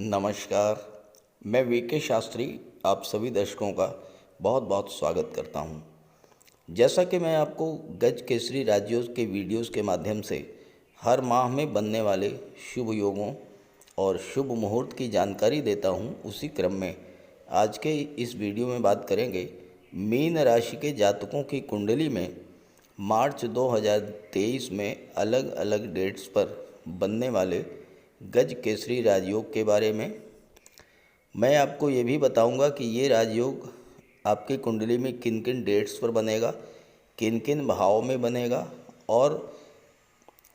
नमस्कार। मैं वीके शास्त्री आप सभी दर्शकों का बहुत बहुत स्वागत करता हूं। जैसा कि मैं आपको गज केसरी राज्यों के वीडियोस के माध्यम से हर माह में बनने वाले शुभ योगों और शुभ मुहूर्त की जानकारी देता हूं, उसी क्रम में आज के इस वीडियो में बात करेंगे मीन राशि के जातकों की कुंडली में मार्च 2023 में अलग अलग डेट्स पर बनने वाले गज केसरी राजयोग के बारे में। मैं आपको ये भी बताऊंगा कि ये राजयोग आपकी कुंडली में किन किन डेट्स पर बनेगा, किन किन भाव में बनेगा और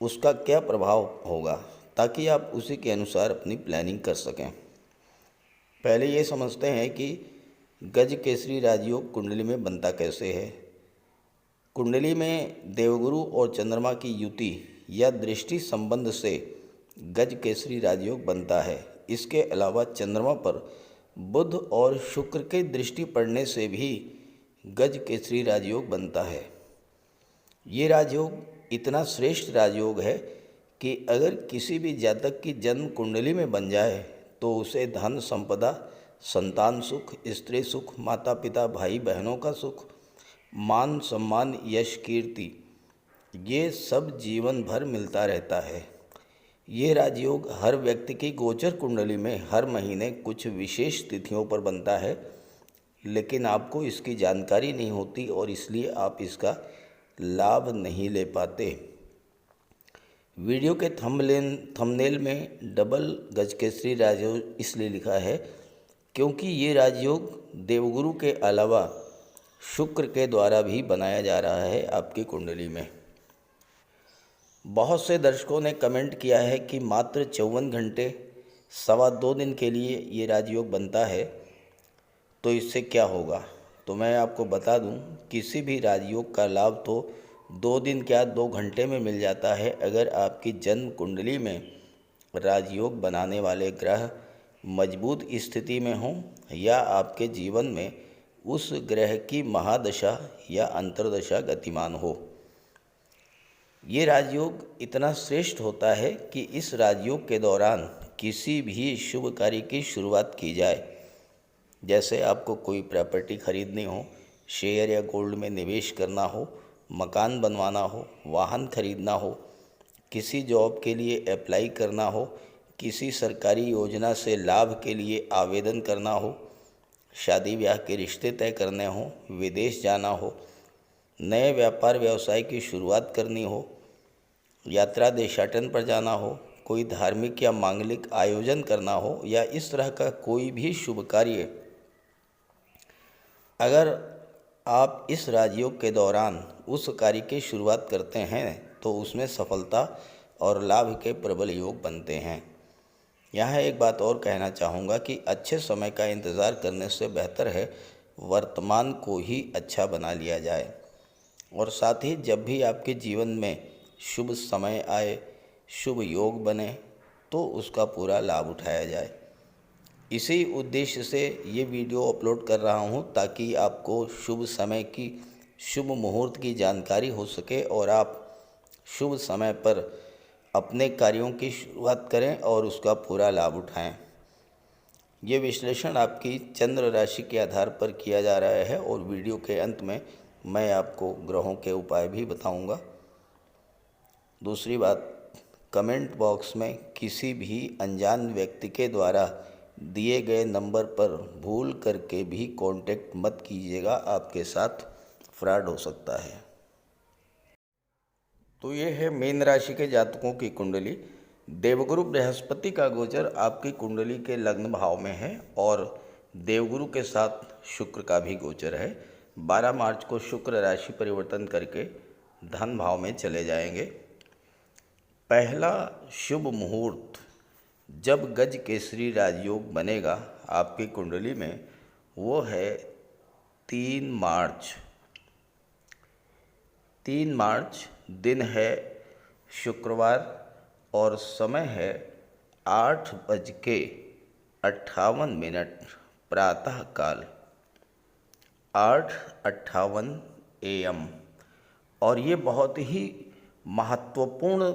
उसका क्या प्रभाव होगा, ताकि आप उसी के अनुसार अपनी प्लानिंग कर सकें। पहले ये समझते हैं कि गज केसरी राजयोग कुंडली में बनता कैसे है। कुंडली में देवगुरु और चंद्रमा की युति या दृष्टि संबंध से गज केसरी राजयोग बनता है। इसके अलावा चंद्रमा पर बुध और शुक्र के दृष्टि पड़ने से भी गज केसरी राजयोग बनता है। ये राजयोग इतना श्रेष्ठ राजयोग है कि अगर किसी भी जातक की जन्म कुंडली में बन जाए तो उसे धन संपदा, संतान सुख, स्त्री सुख, माता पिता भाई बहनों का सुख, मान सम्मान, यश कीर्ति, ये सब जीवन भर मिलता रहता है। ये राजयोग हर व्यक्ति की गोचर कुंडली में हर महीने कुछ विशेष तिथियों पर बनता है, लेकिन आपको इसकी जानकारी नहीं होती और इसलिए आप इसका लाभ नहीं ले पाते। वीडियो के थंबनेल में डबल गजकेसरी राजयोग इसलिए लिखा है क्योंकि ये राजयोग देवगुरु के अलावा शुक्र के द्वारा भी बनाया जा रहा है आपकी कुंडली में। बहुत से दर्शकों ने कमेंट किया है कि मात्र 54 घंटे 2.25 दिन के लिए ये राजयोग बनता है, तो इससे क्या होगा। तो मैं आपको बता दूं, किसी भी राजयोग का लाभ तो 2 दिन क्या 2 घंटे में मिल जाता है अगर आपकी जन्म कुंडली में राजयोग बनाने वाले ग्रह मजबूत स्थिति में हों या आपके जीवन में उस ग्रह की महादशा या अंतर्दशा गतिमान हो। ये राजयोग इतना श्रेष्ठ होता है कि इस राजयोग के दौरान किसी भी शुभ कार्य की शुरुआत की जाए, जैसे आपको कोई प्रॉपर्टी खरीदनी हो, शेयर या गोल्ड में निवेश करना हो, मकान बनवाना हो, वाहन खरीदना हो, किसी जॉब के लिए अप्लाई करना हो, किसी सरकारी योजना से लाभ के लिए आवेदन करना हो, शादी ब्याह के रिश्ते तय करने हो, विदेश जाना हो, नए व्यापार व्यवसाय की शुरुआत करनी हो, यात्रा देशाटन पर जाना हो, कोई धार्मिक या मांगलिक आयोजन करना हो या इस तरह का कोई भी शुभ कार्य अगर आप इस राजयोग के दौरान उस कार्य की शुरुआत करते हैं तो उसमें सफलता और लाभ के प्रबल योग बनते हैं। यहाँ एक बात और कहना चाहूँगा कि अच्छे समय का इंतज़ार करने से बेहतर है वर्तमान को ही अच्छा बना लिया जाए, और साथ ही जब भी आपके जीवन में शुभ समय आए, शुभ योग बने, तो उसका पूरा लाभ उठाया जाए। इसी उद्देश्य से ये वीडियो अपलोड कर रहा हूँ ताकि आपको शुभ समय की, शुभ मुहूर्त की जानकारी हो सके और आप शुभ समय पर अपने कार्यों की शुरुआत करें और उसका पूरा लाभ उठाएं। ये विश्लेषण आपकी चंद्र राशि के आधार पर किया जा रहा है और वीडियो के अंत में मैं आपको ग्रहों के उपाय भी बताऊंगा। दूसरी बात, कमेंट बॉक्स में किसी भी अनजान व्यक्ति के द्वारा दिए गए नंबर पर भूल करके भी कांटेक्ट मत कीजिएगा, आपके साथ फ्रॉड हो सकता है। तो ये है मीन राशि के जातकों की कुंडली। देवगुरु बृहस्पति का गोचर आपकी कुंडली के लग्न भाव में है और देवगुरु के साथ शुक्र का भी गोचर है। 12 मार्च को शुक्र राशि परिवर्तन करके धन भाव में चले जाएंगे। पहला शुभ मुहूर्त जब गज केसरी राजयोग बनेगा आपकी कुंडली में, वो है 3 मार्च। 3 मार्च दिन है शुक्रवार और समय है 8:58 प्रातः काल, 8:58 AM। और ये बहुत ही महत्वपूर्ण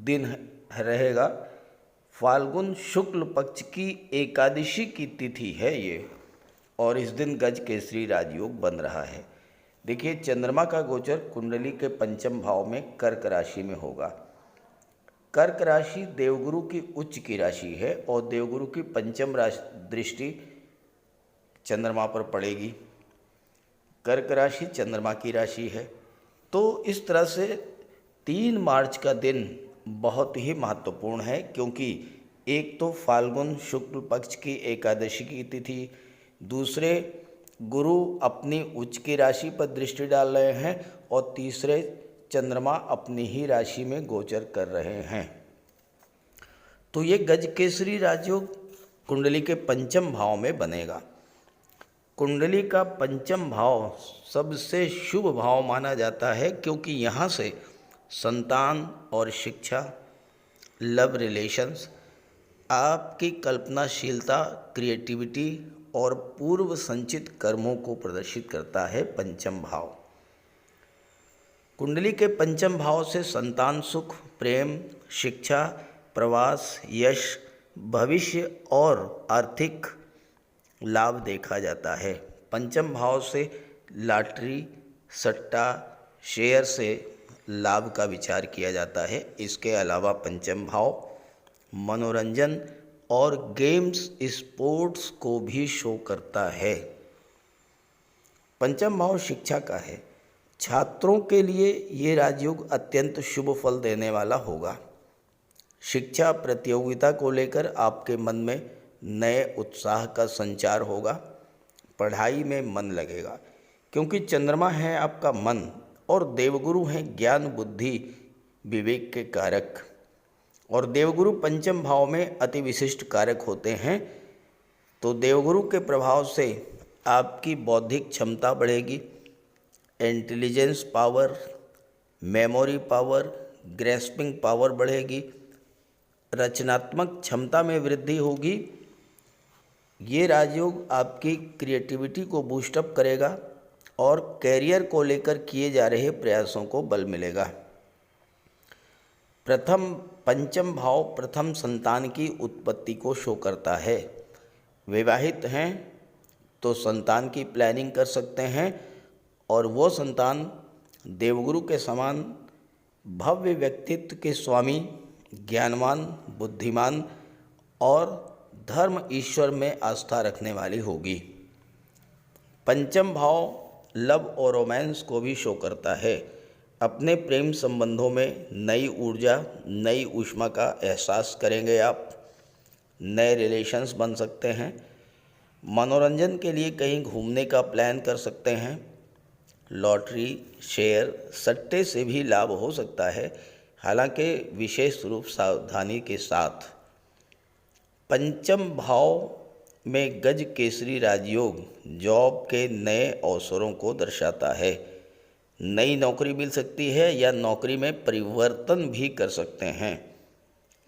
दिन रहेगा फाल्गुन शुक्ल पक्ष की एकादशी की तिथि है ये, और इस दिन गज केसरी राजयोग बन रहा है। देखिए, चंद्रमा का गोचर कुंडली के पंचम भाव में कर्क राशि में होगा। कर्क राशि देवगुरु की उच्च की राशि है और देवगुरु की पंचम दृष्टि चंद्रमा पर पड़ेगी। कर्क राशि चंद्रमा की राशि है। तो इस तरह से 3 मार्च का दिन बहुत ही महत्वपूर्ण है, क्योंकि एक तो फाल्गुन शुक्ल पक्ष की एकादशी की तिथि, दूसरे गुरु अपनी उच्च की राशि पर दृष्टि डाल रहे हैं, और तीसरे चंद्रमा अपनी ही राशि में गोचर कर रहे हैं। तो ये गज केसरी राजयोग कुंडली के पंचम भाव में बनेगा। कुंडली का पंचम भाव सबसे शुभ भाव माना जाता है, क्योंकि यहाँ से संतान और शिक्षा, लव रिलेशंस, आपकी कल्पनाशीलता, क्रिएटिविटी और पूर्व संचित कर्मों को प्रदर्शित करता है पंचम भाव। कुंडली के पंचम भाव से संतान सुख, प्रेम, शिक्षा, प्रवास, यश, भविष्य और आर्थिक लाभ देखा जाता है। पंचम भाव से लॉटरी, सट्टा, शेयर से लाभ का विचार किया जाता है। इसके अलावा पंचम भाव मनोरंजन और गेम्स, स्पोर्ट्स को भी शो करता है। पंचम भाव शिक्षा का है। छात्रों के लिए ये राजयोग अत्यंत शुभ फल देने वाला होगा। शिक्षा प्रतियोगिता को लेकर आपके मन में नए उत्साह का संचार होगा। पढ़ाई में मन लगेगा, क्योंकि चंद्रमा है आपका मन और देवगुरु हैं ज्ञान, बुद्धि, विवेक के कारक, और देवगुरु पंचम भाव में अति विशिष्ट कारक होते हैं। तो देवगुरु के प्रभाव से आपकी बौद्धिक क्षमता बढ़ेगी, intelligence power, memory power, grasping power बढ़ेगी, रचनात्मक क्षमता में वृद्धि होगी। ये राजयोग आपकी क्रिएटिविटी को बूस्टअप करेगा और कैरियर को लेकर किए जा रहे प्रयासों को बल मिलेगा। पंचम भाव प्रथम संतान की उत्पत्ति को शो करता है। विवाहित हैं तो संतान की प्लानिंग कर सकते हैं, और वो संतान देवगुरु के समान भव्य व्यक्तित्व के स्वामी, ज्ञानवान, बुद्धिमान और धर्म ईश्वर में आस्था रखने वाली होगी। पंचम भाव लव और रोमांस को भी शो करता है। अपने प्रेम संबंधों में नई ऊर्जा, नई ऊष्मा का एहसास करेंगे आप। नए रिलेशंस बन सकते हैं। मनोरंजन के लिए कहीं घूमने का प्लान कर सकते हैं। लॉटरी, शेयर, सट्टे से भी लाभ हो सकता है, हालांकि विशेष रूप सावधानी के साथ। पंचम भाव में गज केसरी राजयोग जॉब के नए अवसरों को दर्शाता है। नई नौकरी मिल सकती है या नौकरी में परिवर्तन भी कर सकते हैं।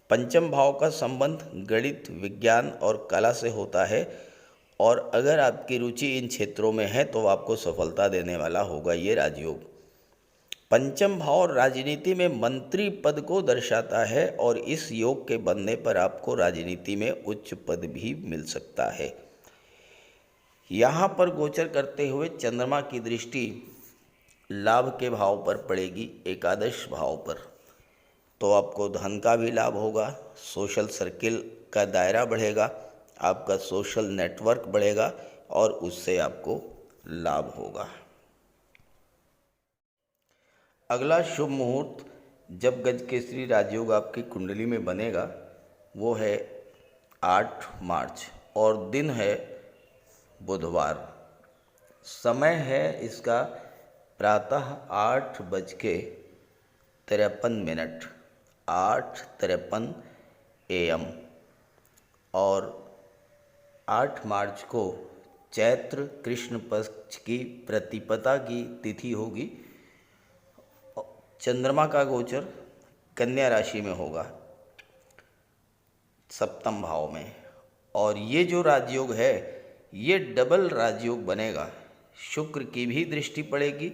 पंचम भाव का संबंध गणित, विज्ञान और कला से होता है, और अगर आपकी रुचि इन क्षेत्रों में है तो आपको सफलता देने वाला होगा ये राजयोग। पंचम भाव राजनीति में मंत्री पद को दर्शाता है, और इस योग के बनने पर आपको राजनीति में उच्च पद भी मिल सकता है। यहाँ पर गोचर करते हुए चंद्रमा की दृष्टि लाभ के भाव पर पड़ेगी, एकादश भाव पर। तो आपको धन का भी लाभ होगा, सोशल सर्किल का दायरा बढ़ेगा, आपका सोशल नेटवर्क बढ़ेगा, और उससे आपको लाभ होगा। अगला शुभ मुहूर्त जब गज केसरी राजयोग आपकी कुंडली में बनेगा वो है 8 मार्च, और दिन है बुधवार। समय है इसका प्रातः 8:53, 8:53 AM, और 8 मार्च को चैत्र कृष्ण पक्ष की प्रतिपदा की तिथि होगी। चंद्रमा का गोचर कन्या राशि में होगा, सप्तम भाव में, और ये जो राजयोग है ये डबल राजयोग बनेगा। शुक्र की भी दृष्टि पड़ेगी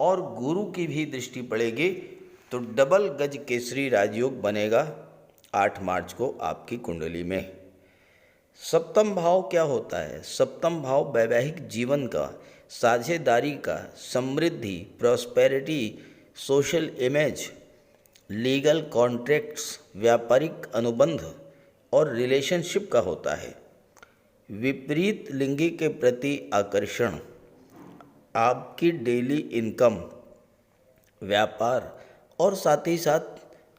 और गुरु की भी दृष्टि पड़ेगी, तो डबल गज केसरी राजयोग बनेगा। 8 मार्च को आपकी कुंडली में। सप्तम भाव क्या होता है? सप्तम भाव वैवाहिक जीवन का, साझेदारी का, समृद्धि, prosperity, social image, legal contracts, व्यापारिक अनुबंध और रिलेशनशिप का होता है। विपरीत लिंगी के प्रति आकर्षण, आपकी डेली इनकम, व्यापार और साथ ही साथ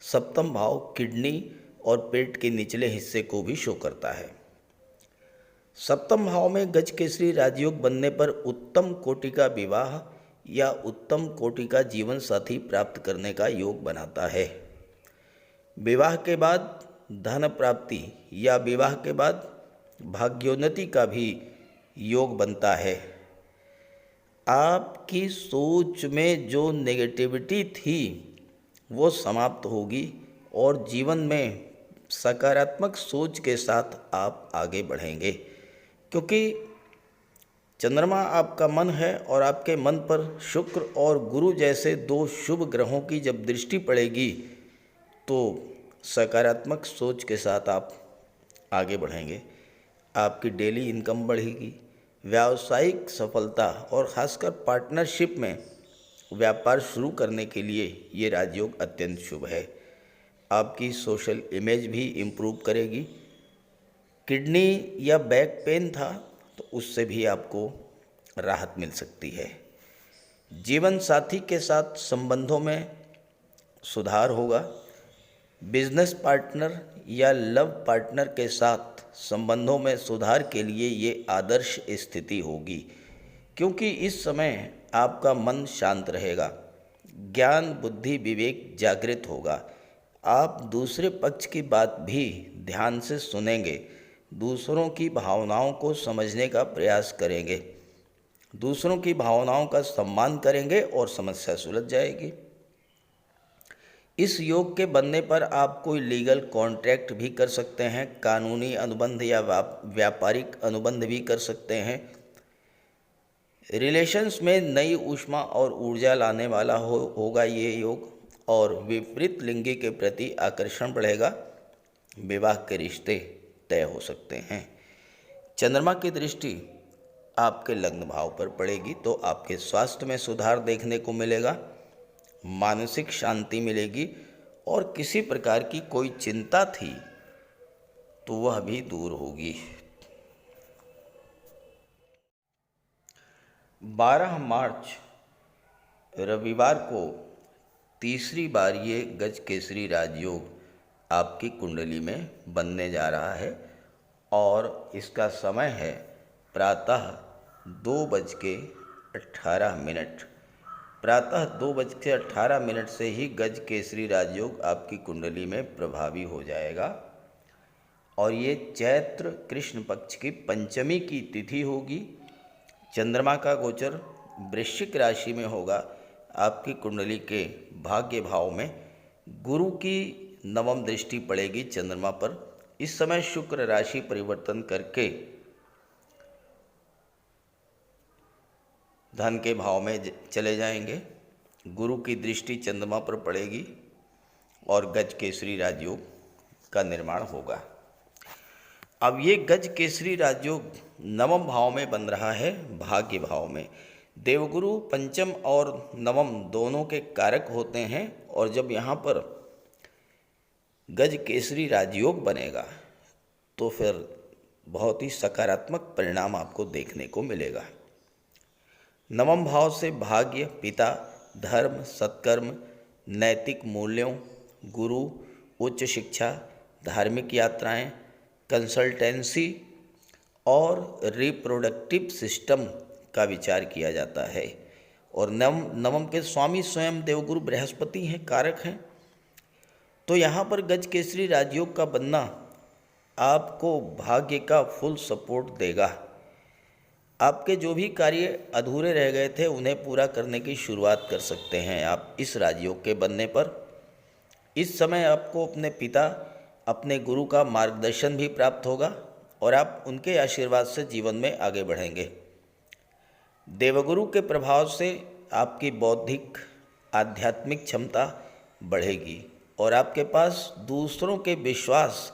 सप्तम भाव किडनी और पेट के निचले हिस्से को भी शो करता है। सप्तम भाव में गज केसरी राजयोग बनने पर उत्तम कोटि का विवाह या उत्तम कोटि का जीवन साथी प्राप्त करने का योग बनाता है। विवाह के बाद धन प्राप्ति या विवाह के बाद भाग्योन्नति का भी योग बनता है। आपकी सोच में जो नेगेटिविटी थी वो समाप्त होगी और जीवन में सकारात्मक सोच के साथ आप आगे बढ़ेंगे, क्योंकि चंद्रमा आपका मन है और आपके मन पर शुक्र और गुरु जैसे 2 शुभ ग्रहों की जब दृष्टि पड़ेगी तो सकारात्मक सोच के साथ आप आगे बढ़ेंगे। आपकी डेली इनकम बढ़ेगी, व्यावसायिक सफलता और ख़ासकर पार्टनरशिप में व्यापार शुरू करने के लिए ये राजयोग अत्यंत शुभ है। आपकी सोशल इमेज भी इम्प्रूव करेगी। किडनी या बैक पेन था तो उससे भी आपको राहत मिल सकती है। जीवन साथी के साथ संबंधों में सुधार होगा। बिजनेस पार्टनर या लव पार्टनर के साथ संबंधों में सुधार के लिए ये आदर्श स्थिति होगी, क्योंकि इस समय आपका मन शांत रहेगा, ज्ञान बुद्धि विवेक जागृत होगा। आप दूसरे पक्ष की बात भी ध्यान से सुनेंगे, दूसरों की भावनाओं को समझने का प्रयास करेंगे, दूसरों की भावनाओं का सम्मान करेंगे और समस्या सुलझ जाएगी। इस योग के बनने पर आप कोई लीगल कॉन्ट्रैक्ट भी कर सकते हैं, कानूनी अनुबंध या व्यापारिक अनुबंध भी कर सकते हैं। रिलेशंस में नई ऊष्मा और ऊर्जा लाने वाला होगा ये योग, और विपरीत लिंगी के प्रति आकर्षण बढ़ेगा। विवाह के रिश्ते तय हो सकते हैं। चंद्रमा की दृष्टि आपके लग्न भाव पर पड़ेगी तो आपके स्वास्थ्य में सुधार देखने को मिलेगा, मानसिक शांति मिलेगी और किसी प्रकार की कोई चिंता थी तो वह भी दूर होगी। 12 मार्च रविवार को तीसरी बार ये गज केसरी राजयोग आपकी कुंडली में बनने जा रहा है और इसका समय है प्रातः 2:18। प्रातः 2:18 से ही गज केसरी राजयोग आपकी कुंडली में प्रभावी हो जाएगा और ये चैत्र कृष्ण पक्ष की पंचमी की तिथि होगी। चंद्रमा का गोचर वृश्चिक राशि में होगा। आपकी कुंडली के भाग्य भाव में गुरु की नवम दृष्टि पड़ेगी चंद्रमा पर। इस समय शुक्र राशि परिवर्तन करके धन के भाव में चले जाएंगे। गुरु की दृष्टि चंद्रमा पर पड़ेगी और गज केसरी राजयोग का निर्माण होगा। अब ये गज केसरी राजयोग नवम भाव में बन रहा है, भाग्य भाव में। देवगुरु पंचम और नवम दोनों के कारक होते हैं और जब यहाँ पर गज केसरी राजयोग बनेगा तो फिर बहुत ही सकारात्मक परिणाम आपको देखने को मिलेगा। नवम भाव से भाग्य, पिता, धर्म, सत्कर्म, नैतिक मूल्यों, गुरु, उच्च शिक्षा, धार्मिक यात्राएं, कंसल्टेंसी और रिप्रोडक्टिव सिस्टम का विचार किया जाता है। और नवम के स्वामी स्वयं देवगुरु बृहस्पति हैं, कारक हैं। तो यहाँ पर गज केसरी राजयोग का बनना आपको भाग्य का फुल सपोर्ट देगा। आपके जो भी कार्य अधूरे रह गए थे उन्हें पूरा करने की शुरुआत कर सकते हैं आप इस राजयोग के बनने पर। इस समय आपको अपने पिता, अपने गुरु का मार्गदर्शन भी प्राप्त होगा और आप उनके आशीर्वाद से जीवन में आगे बढ़ेंगे। देवगुरु के प्रभाव से आपकी बौद्धिक आध्यात्मिक क्षमता बढ़ेगी और आपके पास दूसरों के विश्वास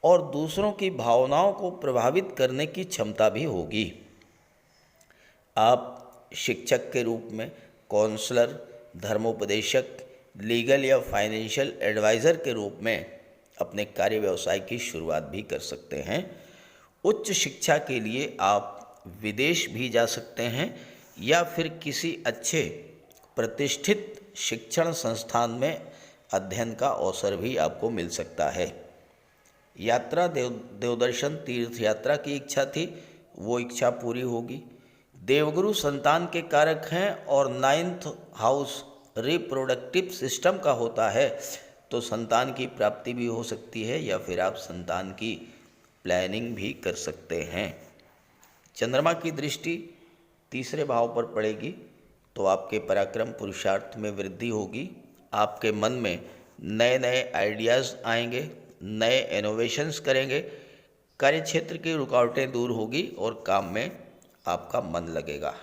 और दूसरों की भावनाओं को प्रभावित करने की क्षमता भी होगी। आप शिक्षक के रूप में, काउंसलर, धर्मोपदेशक, लीगल या फाइनेंशियल एडवाइज़र के रूप में अपने कार्य व्यवसाय की शुरुआत भी कर सकते हैं। उच्च शिक्षा के लिए आप विदेश भी जा सकते हैं या फिर किसी अच्छे प्रतिष्ठित शिक्षण संस्थान में अध्ययन का अवसर भी आपको मिल सकता है। यात्रा देवदर्शन तीर्थ यात्रा की इच्छा थी, वो इच्छा पूरी होगी। देवगुरु संतान के कारक हैं और 9th हाउस रिप्रोडक्टिव सिस्टम का होता है, तो संतान की प्राप्ति भी हो सकती है या फिर आप संतान की प्लानिंग भी कर सकते हैं। चंद्रमा की दृष्टि तीसरे भाव पर पड़ेगी तो आपके पराक्रम पुरुषार्थ में वृद्धि होगी। आपके मन में नए नए आइडियाज़ आएंगे, नए इनोवेशंस करेंगे, कार्यक्षेत्र की रुकावटें दूर होगी और काम में आपका मन लगेगा।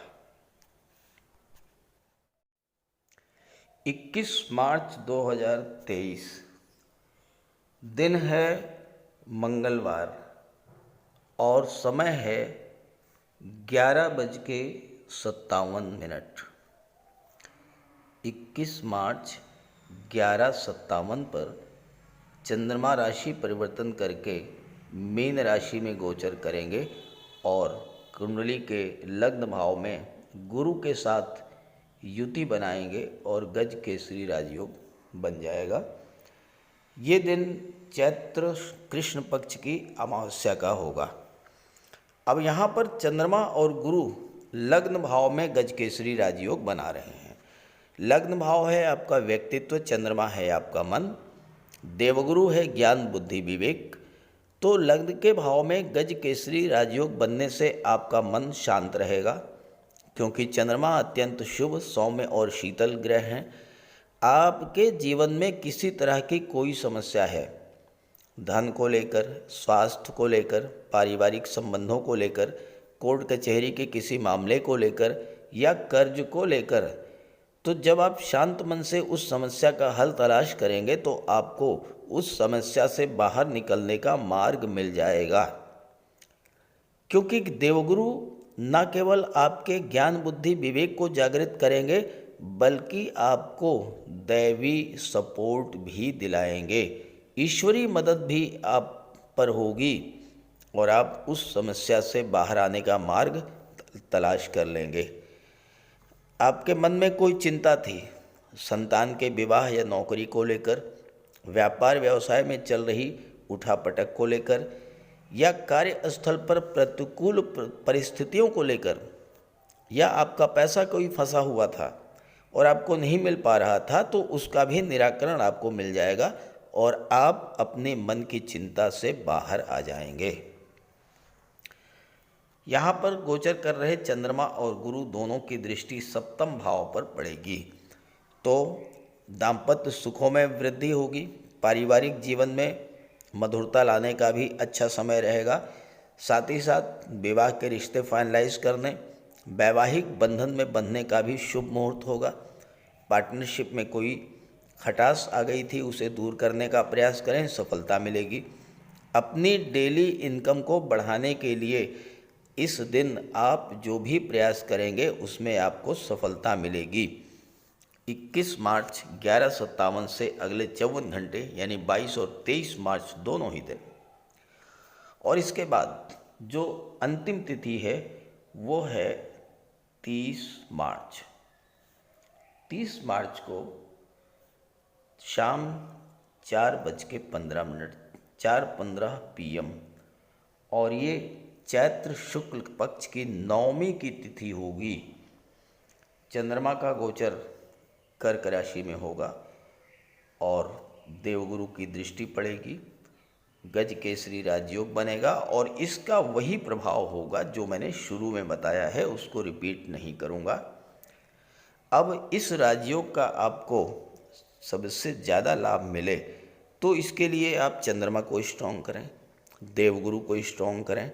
21 मार्च 2023 दिन है मंगलवार और समय है 11:57। 21 मार्च 11:57 पर चंद्रमा राशि परिवर्तन करके मीन राशि में गोचर करेंगे और कुंडली के लग्न भाव में गुरु के साथ युति बनाएंगे और गज केसरी राजयोग बन जाएगा। ये दिन चैत्र कृष्ण पक्ष की अमावस्या का होगा। अब यहाँ पर चंद्रमा और गुरु लग्न भाव में गज केसरी राजयोग बना रहे हैं। लग्न भाव है आपका व्यक्तित्व, चंद्रमा है आपका मन, देवगुरु है ज्ञान बुद्धि विवेक। तो लग्न के भाव में गज केसरी राजयोग बनने से आपका मन शांत रहेगा, क्योंकि चंद्रमा अत्यंत शुभ, सौम्य और शीतल ग्रह हैं। आपके जीवन में किसी तरह की कोई समस्या है, धन को लेकर, स्वास्थ्य को लेकर, पारिवारिक संबंधों को लेकर, कोर्ट कचहरी के किसी मामले को लेकर या कर्ज को लेकर, तो जब आप शांत मन से उस समस्या का हल तलाश करेंगे तो आपको उस समस्या से बाहर निकलने का मार्ग मिल जाएगा। क्योंकि देवगुरु न केवल आपके ज्ञान बुद्धि विवेक को जागृत करेंगे बल्कि आपको दैवी सपोर्ट भी दिलाएंगे, ईश्वरीय मदद भी आप पर होगी और आप उस समस्या से बाहर आने का मार्ग तलाश कर लेंगे। आपके मन में कोई चिंता थी, संतान के विवाह या नौकरी को लेकर, व्यापार व्यवसाय में चल रही उठापटक को लेकर या कार्यस्थल पर प्रतिकूल परिस्थितियों को लेकर, या आपका पैसा कोई फंसा हुआ था और आपको नहीं मिल पा रहा था, तो उसका भी निराकरण आपको मिल जाएगा और आप अपने मन की चिंता से बाहर आ जाएंगे। यहाँ पर गोचर कर रहे चंद्रमा और गुरु दोनों की दृष्टि सप्तम भाव पर पड़ेगी, तो दाम्पत्य सुखों में वृद्धि होगी। पारिवारिक जीवन में मधुरता लाने का भी अच्छा समय रहेगा। साथ ही साथ विवाह के रिश्ते फाइनलाइज करने, वैवाहिक बंधन में बंधने का भी शुभ मुहूर्त होगा। पार्टनरशिप में कोई खटास आ गई थी, उसे दूर करने का प्रयास करें, सफलता मिलेगी। अपनी डेली इनकम को बढ़ाने के लिए इस दिन आप जो भी प्रयास करेंगे उसमें आपको सफलता मिलेगी। 21 मार्च 11:57 से अगले 54 घंटे यानी 22 और 23 मार्च दोनों ही दिन। और इसके बाद जो अंतिम तिथि है वो है 30 मार्च। 30 मार्च को शाम 4:15 4:15 PM और ये चैत्र शुक्ल पक्ष की नवमी की तिथि होगी। चंद्रमा का गोचर कर्क राशि में होगा और देवगुरु की दृष्टि पड़ेगी, गज केसरी राजयोग बनेगा और इसका वही प्रभाव होगा जो मैंने शुरू में बताया है, उसको रिपीट नहीं करूँगा। अब इस राजयोग का आपको सबसे ज़्यादा लाभ मिले तो इसके लिए आप चंद्रमा को स्ट्रॉन्ग करें, देवगुरु को स्ट्रॉन्ग करें।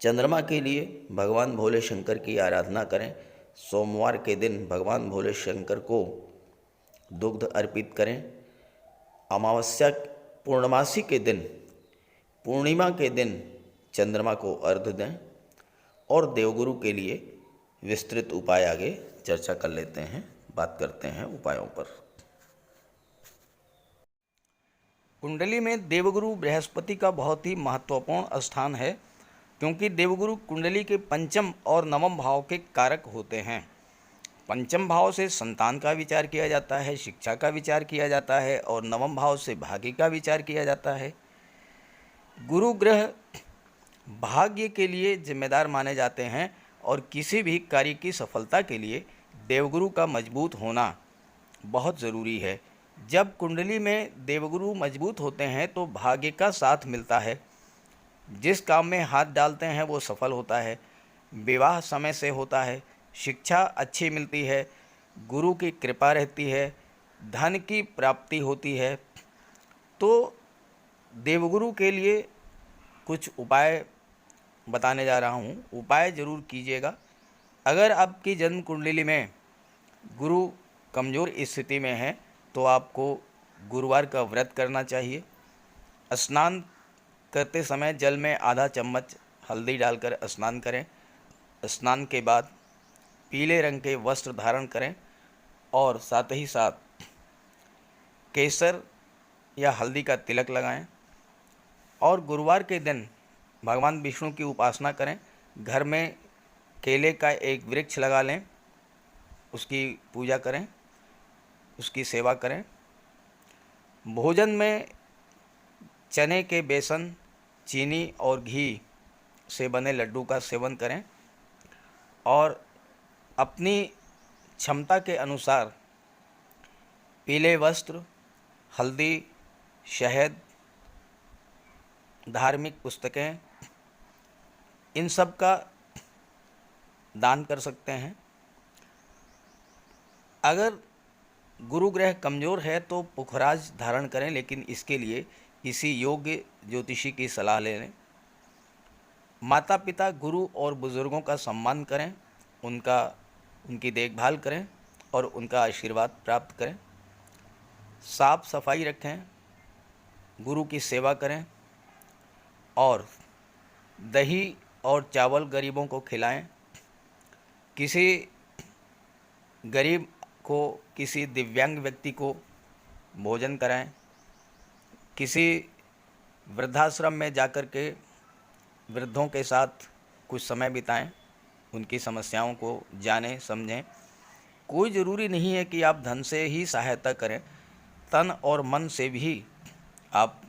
चंद्रमा के लिए भगवान भोले शंकर की आराधना करें। सोमवार के दिन भगवान भोले शंकर को दुग्ध अर्पित करें। अमावस्या पूर्णमासी के दिन, पूर्णिमा के दिन चंद्रमा को अर्घ्य दें और देवगुरु के लिए विस्तृत उपाय आगे चर्चा कर लेते हैं, बात करते हैं उपायों पर। कुंडली में देवगुरु बृहस्पति का बहुत ही महत्वपूर्ण स्थान है, क्योंकि देवगुरु कुंडली के पंचम और नवम भाव के कारक होते हैं। पंचम भाव से संतान का विचार किया जाता है, शिक्षा का विचार किया जाता है, और नवम भाव से भाग्य का विचार किया जाता है। गुरु ग्रह भाग्य के लिए जिम्मेदार माने जाते हैं और किसी भी कार्य की सफलता के लिए देवगुरु का मजबूत होना बहुत ज़रूरी है। जब कुंडली में देवगुरु मजबूत होते हैं तो भाग्य का साथ मिलता है, जिस काम में हाथ डालते हैं वो सफल होता है, विवाह समय से होता है, शिक्षा अच्छी मिलती है, गुरु की कृपा रहती है, धन की प्राप्ति होती है। तो देवगुरु के लिए कुछ उपाय बताने जा रहा हूँ, उपाय ज़रूर कीजिएगा। अगर आपकी जन्म कुंडली में गुरु कमज़ोर स्थिति में है तो आपको गुरुवार का व्रत करना चाहिए। स्नान करते समय जल में आधा चम्मच हल्दी डालकर स्नान करें। स्नान के बाद पीले रंग के वस्त्र धारण करें और साथ ही साथ केसर या हल्दी का तिलक लगाएं। और गुरुवार के दिन भगवान विष्णु की उपासना करें। घर में केले का एक वृक्ष लगा लें, उसकी पूजा करें, उसकी सेवा करें। भोजन में चने के बेसन, चीनी और घी से बने लड्डू का सेवन करें और अपनी क्षमता के अनुसार पीले वस्त्र, हल्दी, शहद, धार्मिक पुस्तकें, इन सब का दान कर सकते हैं। अगर गुरु ग्रह कमज़ोर है तो पुखराज धारण करें, लेकिन इसके लिए किसी योग्य ज्योतिषी की सलाह ले लें। माता पिता, गुरु और बुज़ुर्गों का सम्मान करें, उनकी देखभाल करें और उनका आशीर्वाद प्राप्त करें। साफ सफाई रखें, गुरु की सेवा करें और दही और चावल गरीबों को खिलाएं। किसी गरीब को, किसी दिव्यांग व्यक्ति को भोजन कराएं। किसी वृद्धाश्रम में जाकर के वृद्धों के साथ कुछ समय बिताएं, उनकी समस्याओं को जानें, समझें। कोई ज़रूरी नहीं है कि आप धन से ही सहायता करें, तन और मन से भी आप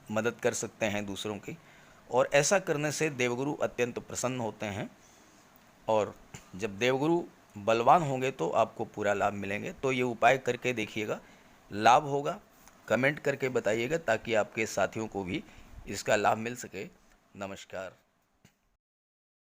मदद कर सकते हैं दूसरों की, और ऐसा करने से देवगुरु अत्यंत प्रसन्न होते हैं। और जब देवगुरु बलवान होंगे तो आपको पूरा लाभ मिलेंगे। तो ये उपाय करके देखिएगा, लाभ होगा। कमेंट करके बताइएगा ताकि आपके साथियों को भी इसका लाभ मिल सके। नमस्कार।